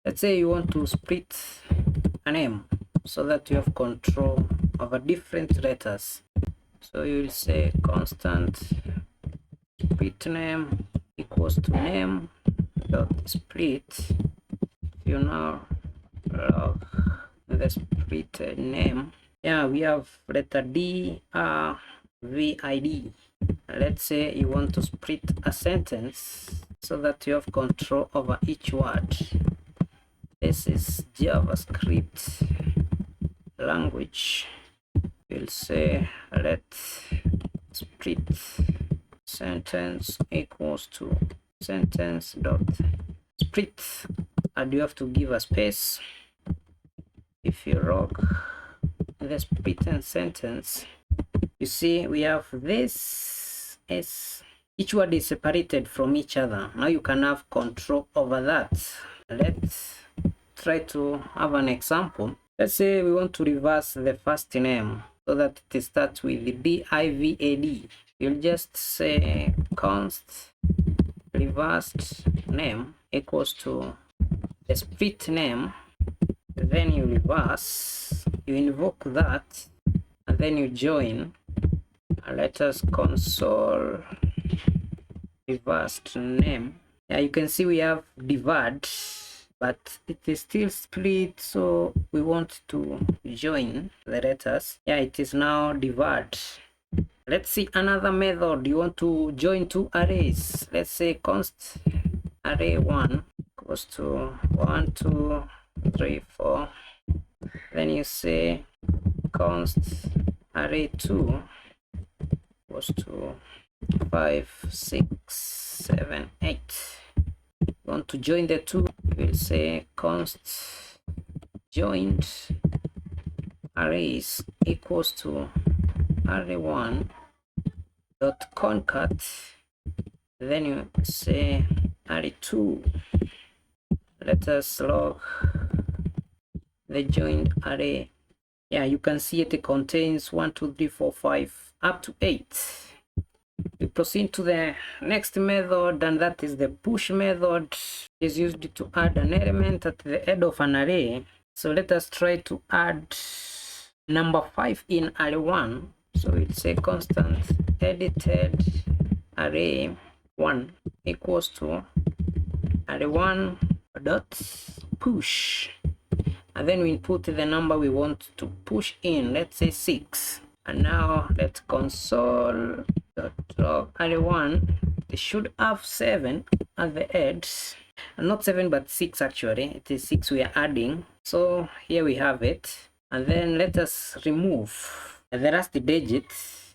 Let's say you want to split a name so that you have control over different letters. So you will say constant split name equals to name dot split. You now log the split name. Yeah, we have letter D, R, V, I, D. Let's say you want to split a sentence so that you have control over each word. This is JavaScript language. We'll say let split sentence equals to sentence dot split, and you have to give a space. If you log the split sentence, you see we have this s. Each word is separated from each other. Now you can have control over that. Let's try to have an example. Let's say we want to reverse the first name so that it starts with D-I-V-A-D. You'll just say const reversed name equals to the split name, then you reverse, you invoke that, and then you join. Let us console reversed name. Yeah, you can see we have divide, but it is still split, so we want to join the letters. Yeah, it is now divide. Let's see another method. You want to join two arrays. Let's say const array 1 equals to 1 2 3 4. Then you say const array 2 equals to 5 6 7 8. You want to join the two, we'll say const joined arrays equals to array1 dot concat, then you say array2. Let us log the joined array. Yeah, you can see it contains 1 2 3 4 5 up to 8. We proceed to the next method, and that is the push method. It is used to add an element at the head of an array. So let us try to add number 5 in array 1. So we'll say constant edited array 1 equals to array 1 dot push, and then we input the number we want to push in, let's say 6. And now let's console log array 1. It should have 7 at the edge, not 7 but 6. Actually it is 6 we are adding, so here we have it. And then let us remove the last digit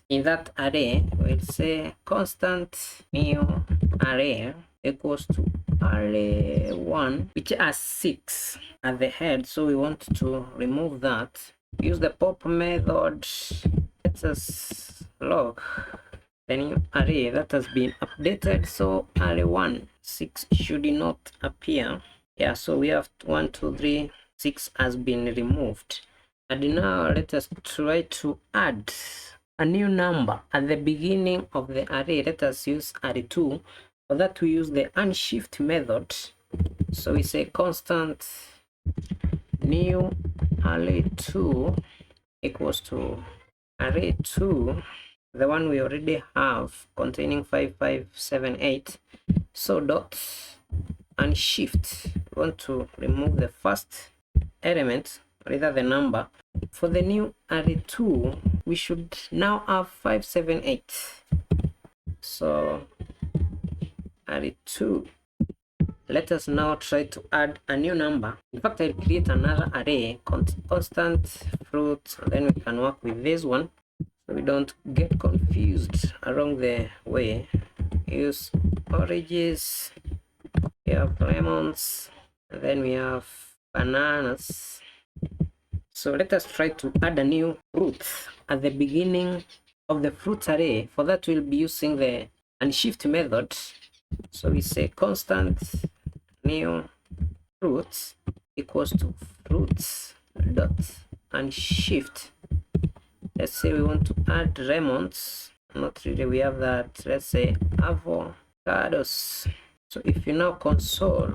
in that array. We'll say constant new array equals to array 1, which has 6 at the head, so we want to remove that. Use the pop method. Let us log the new array that has been updated, so array 1 6 should not appear. Yeah, so we have 1 2 3 6 has been removed. And now let us try to add a new number at the beginning of the array. Let us use array 2. For that we use the unshift method. So we say constant new array 2 equals to array 2, the one we already have containing 5 5 7 8. So dot unshift, we want to remove the first element, rather the number. For the new array 2 we should now have 5 7 8. So array 2, let us now try to add a new number. In fact, I'll create another array, constant fruit, then we can work with this one so we don't get confused along the way. Use oranges, we have lemons, and then we have bananas. So let us try to add a new fruit at the beginning of the fruit array. For that we'll be using the unshift method. So we say constant new fruits equals to fruits dot unshift. Let's say we want to add lemons. Not really, we have that. Let's say avocados. So if you now console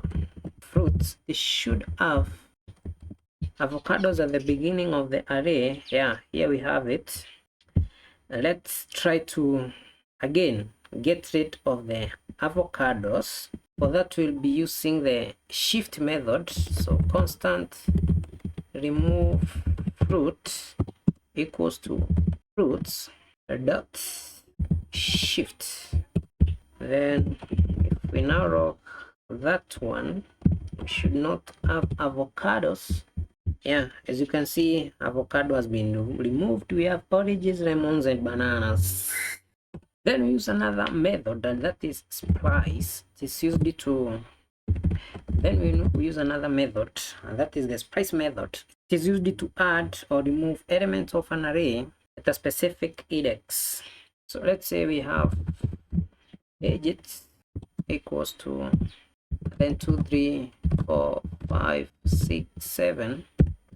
fruit fruits, they should have avocados at the beginning of the array. Yeah, here we have it. Let's try to again get rid of the avocados. For that, we'll be using the shift method. So constant remove fruit equals to fruits dot shift. Then if we now rock that one, we should not have avocados. Yeah, as you can see, avocado has been removed. We have oranges, lemons, and bananas. Then we use another method, and that is splice. It is used to. Then we use another method, and that is the splice method. It is used to add or remove elements of an array at a specific index. So let's say we have digits equals to then 2, 3, 4, 5, 6, 7.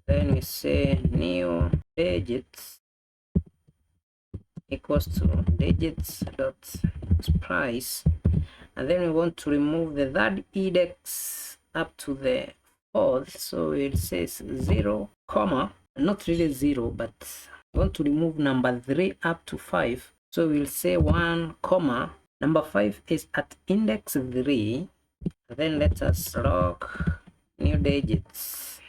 Then we say new digits equals to digits dot splice, and then we want to remove the third index up to the fourth. So it says 0 comma, not really 0, but we want to remove number 3 up to 5. So we'll say 1 comma, number 5 is at index 3. Then let us log new digits.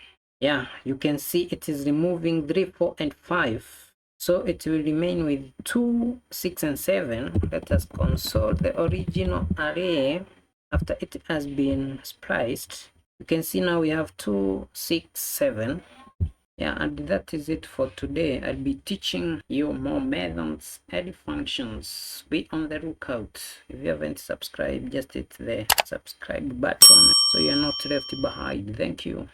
Yeah, you can see it is removing 3, 4, and 5. So it will remain with 2, 6, and 7. Let us console the original array after it has been spliced. You can see now we have 2, 6, 7. Yeah, and that is it for today. I'll be teaching you more methods and functions. Be on the lookout. If you haven't subscribed, just hit the subscribe button so you're not left behind. Thank you.